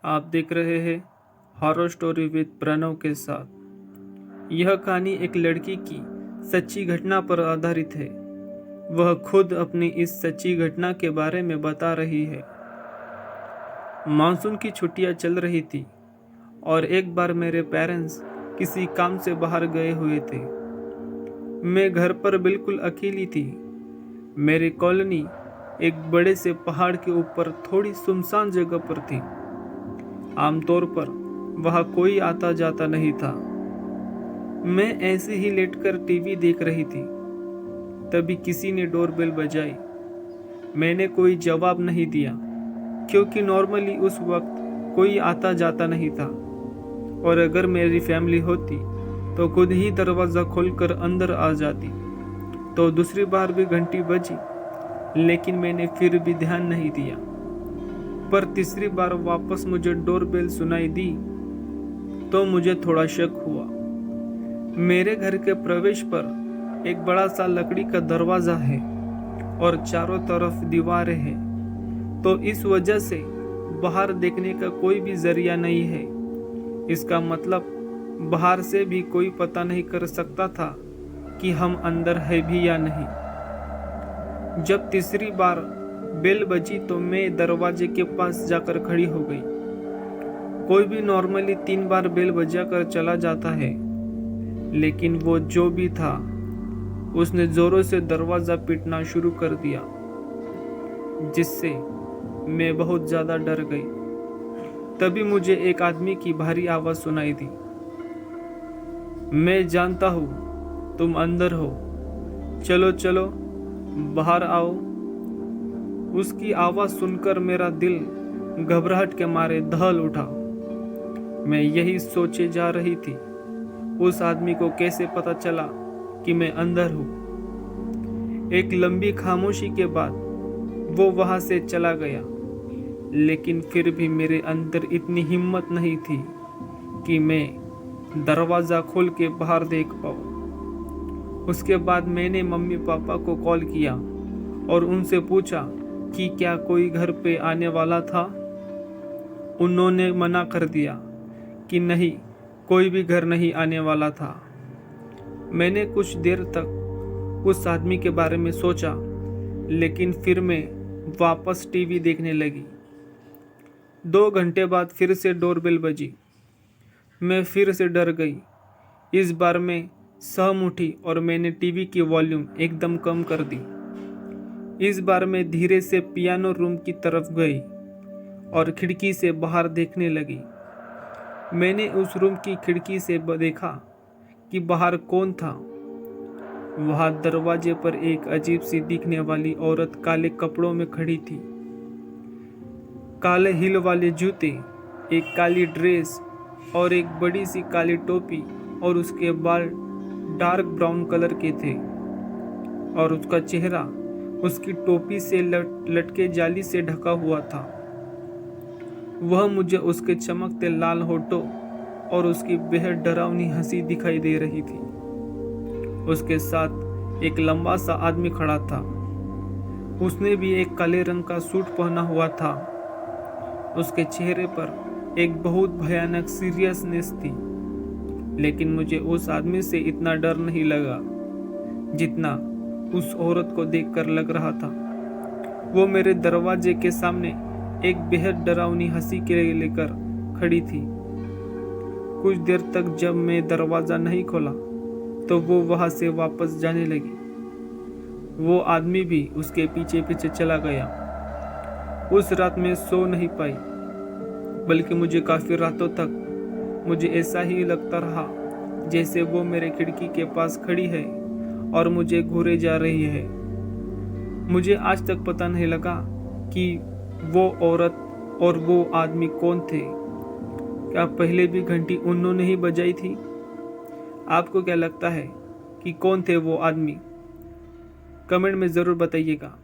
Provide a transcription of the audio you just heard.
आप देख रहे हैं हॉरर स्टोरी विद प्रणव के साथ। यह कहानी एक लड़की की सच्ची घटना पर आधारित है। वह खुद अपनी इस सच्ची घटना के बारे में बता रही है। मानसून की छुट्टियां चल रही थी और एक बार मेरे पेरेंट्स किसी काम से बाहर गए हुए थे। मैं घर पर बिल्कुल अकेली थी। मेरी कॉलोनी एक बड़े से पहाड़ के ऊपर थोड़ी सुनसान जगह पर थी। आमतौर पर वहाँ कोई आता जाता नहीं था। मैं ऐसे ही लेटकर टीवी देख रही थी। तभी किसी ने डोरबेल बजाई। मैंने कोई जवाब नहीं दिया क्योंकि नॉर्मली उस वक्त कोई आता जाता नहीं था, और अगर मेरी फैमिली होती तो खुद ही दरवाज़ा खोलकर अंदर आ जाती। तो दूसरी बार भी घंटी बजी, लेकिन मैंने फिर भी ध्यान नहीं दिया। पर तीसरी बार वापस मुझे डोरबेल सुनाई दी तो मुझे थोड़ा शक हुआ। मेरे घर के प्रवेश पर एक बड़ा सा लकड़ी का दरवाज़ा है और चारों तरफ दीवारें हैं, तो इस वजह से बाहर देखने का कोई भी जरिया नहीं है। इसका मतलब बाहर से भी कोई पता नहीं कर सकता था कि हम अंदर है भी या नहीं। जब तीसरी बार बेल बजी तो मैं दरवाजे के पास जाकर खड़ी हो गई। कोई भी नॉर्मली 3 बार बेल बजाकर चला जाता है, लेकिन वो जो भी था उसने जोरों से दरवाज़ा पीटना शुरू कर दिया, जिससे मैं बहुत ज़्यादा डर गई। तभी मुझे एक आदमी की भारी आवाज़ सुनाई दी। मैं जानता हूँ तुम अंदर हो, चलो चलो बाहर आओ। उसकी आवाज़ सुनकर मेरा दिल घबराहट के मारे दहल उठा। मैं यही सोचे जा रही थी, उस आदमी को कैसे पता चला कि मैं अंदर हूँ। एक लंबी खामोशी के बाद वो वहाँ से चला गया, लेकिन फिर भी मेरे अंदर इतनी हिम्मत नहीं थी कि मैं दरवाज़ा खोल के बाहर देख पाऊँ। उसके बाद मैंने मम्मी पापा को कॉल किया और उनसे पूछा कि क्या कोई घर पे आने वाला था। उन्होंने मना कर दिया कि नहीं, कोई भी घर नहीं आने वाला था। मैंने कुछ देर तक उस आदमी के बारे में सोचा, लेकिन फिर मैं वापस टीवी देखने लगी। 2 घंटे बाद फिर से डोरबेल बजी। मैं फिर से डर गई। इस बार मैं सहम उठी और मैंने टीवी की वॉल्यूम एकदम कम कर दी। इस बार मैं धीरे से पियानो रूम की तरफ गई और खिड़की से बाहर देखने लगी। मैंने उस रूम की खिड़की से देखा कि बाहर कौन था। वहाँ दरवाजे पर एक अजीब सी दिखने वाली औरत काले कपड़ों में खड़ी थी। काले हिल वाले जूते, एक काली ड्रेस और एक बड़ी सी काली टोपी, और उसके बाल डार्क ब्राउन कलर के थे, और उसका चेहरा उसकी टोपी से लटके जाली से ढका हुआ था। वह मुझे उसके चमकते लाल होठों और उसकी बेहद डरावनी हंसी दिखाई दे रही थी। उसके साथ एक लंबा सा आदमी खड़ा था। उसने भी एक काले रंग का सूट पहना हुआ था। उसके चेहरे पर एक बहुत भयानक सीरियसनेस थी, लेकिन मुझे उस आदमी से इतना डर नहीं लगा जितना उस औरत को देखकर लग रहा था। वो मेरे दरवाजे के सामने एक बेहद डरावनी हंसी के लेकर खड़ी थी। कुछ देर तक जब मैं दरवाज़ा नहीं खोला तो वो वहाँ से वापस जाने लगी। वो आदमी भी उसके पीछे पीछे चला गया। उस रात मैं सो नहीं पाई, बल्कि मुझे काफ़ी रातों तक मुझे ऐसा ही लगता रहा जैसे वो मेरे खिड़की के पास खड़ी है और मुझे घूरे जा रही है। मुझे आज तक पता नहीं लगा कि वो औरत और वो आदमी कौन थे। क्या पहले भी घंटी उन्होंने ही बजाई थी? आपको क्या लगता है कि कौन थे वो आदमी? कमेंट में ज़रूर बताइएगा।